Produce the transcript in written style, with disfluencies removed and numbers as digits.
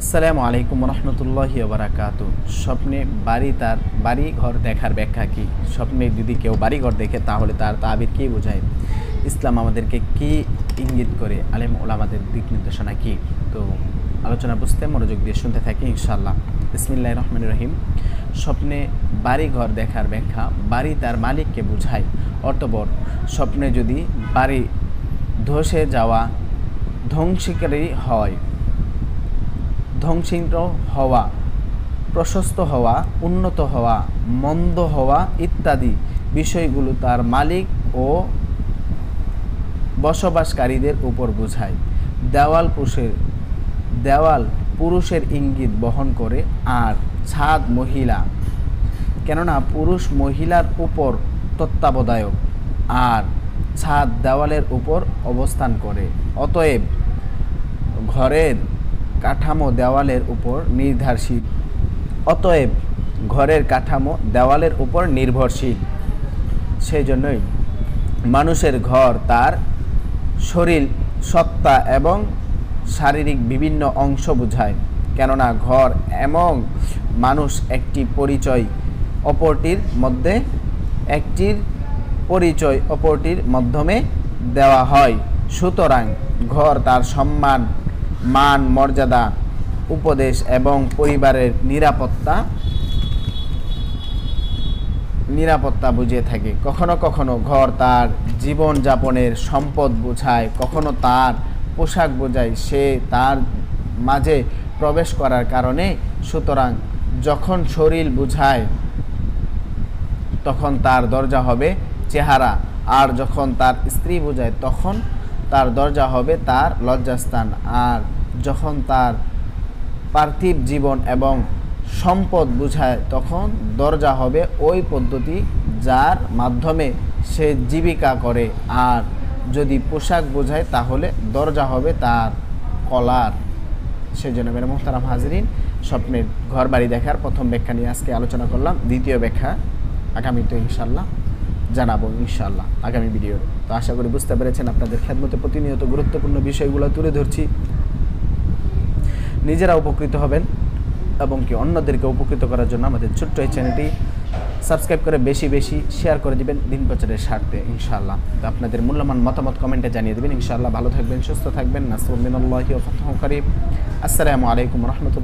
আসসালামু আলাইকুম রহমতুল্লাহি ওয়া বারাকাতু। স্বপ্নে বাড়ি ঘর দেখার ব্যাখ্যা কি? স্বপ্নে যদি কেউ বাড়ি ঘর দেখে তাহলে তার তাবির কি বোঝায়? ইসলাম আমাদেরকে কি ইঙ্গিত করে? আলেম ওলামাদের দিক নির্দেশনা কি? তো আলোচনা বুঝতে মনোযোগ দিয়ে শুনতে থাকি ইনশাআল্লাহ। বিসমিল্লাহির রহমানির রহিম। স্বপ্নে বাড়ি ঘর দেখার ব্যাখ্যা। বাড়ি তার মালিককে বোঝায়। অর্থবর, স্বপ্নে যদি বাড়ি ধসে যাওয়া, ধ্বংসকারী হয়, ধ্বংসীন হওয়া, প্রশস্ত হওয়া, উন্নত হওয়া, মন্দ হওয়া ইত্যাদি বিষয়গুলো তার মালিক ও বসবাসকারীদের উপর বোঝায়। দেওয়াল পুরুষের ইঙ্গিত বহন করে, আর ছাদ মহিলা, কেননা পুরুষ মহিলার উপর তত্ত্বাবধায়ক আর ছাদ দেওয়ালের উপর অবস্থান করে। অতএব ঘরের কাঠামো দেওয়ালের উপর নির্ভরশীল। সেই জন্যই মানুষের ঘর তার শরীর, সত্তা এবং শারীরিক বিভিন্ন অংশ বোঝায়। কেননা ঘর এবং মানুষ একটির পরিচয় অপরটির মাধ্যমে দেওয়া হয়। সুতরাং ঘর তার সম্মান, মান, মর্যাদা, উপদেশ এবং পরিবারের নিরাপত্তা বুঝিয়ে থাকে। কখনো কখনো ঘর তার জীবন যাপনের সম্পদ বোঝায়, কখনো তার পোশাক বোঝায়, সে তার মাঝে প্রবেশ করার কারণে। সুতরাং যখন শরীর বোঝায় তখন তার দরজা হবে চেহারা, আর যখন তার স্ত্রী বোঝায় তখন তার দরজা হবে তার লজ্জাস্থান, আর যখন তার পার্থিব জীবন এবং সম্পদ বোঝায় তখন দরজা হবে ওই পদ্ধতি যার মাধ্যমে সে জীবিকা করে। আর যদি পোশাক বোঝায় তাহলে দরজা হবে তার কলার। সেই জন্য মেরে মোহতারাম হাজরিন, স্বপ্নের ঘর বাড়ি দেখার প্রথম ব্যাখ্যা নিয়ে আজকে আলোচনা করলাম। দ্বিতীয় ব্যাখ্যা আগামীতে ইনশাল্লাহ জানাবো, ইনশাল্লাহ আগামী ভিডিও। তো আশা করি বুঝতে পেরেছেন। আপনাদের খেদমতে প্রতিনিয়ত গুরুত্বপূর্ণ বিষয়গুলো তুলে ধরছি, নিজেরা উপকৃত হবেন এবং কি অন্যদেরকে উপকৃত করার জন্য আমাদের ছোট্ট এই চ্যানেলটি সাবস্ক্রাইব করে বেশি বেশি শেয়ার করে দিবেন দিন প্রচারের স্বার্থে ইনশাআল্লাহ। তো আপনাদের মূল্যবান মতামত কমেন্টে জানিয়ে দেবেন ইনশাআল্লাহ। ভালো থাকবেন, সুস্থ থাকবেন। নাসরুম মিনাল্লাহি ওয়া ফাতহুন করিব। আসসালামু আলাইকুম রহমতুল্লাহ।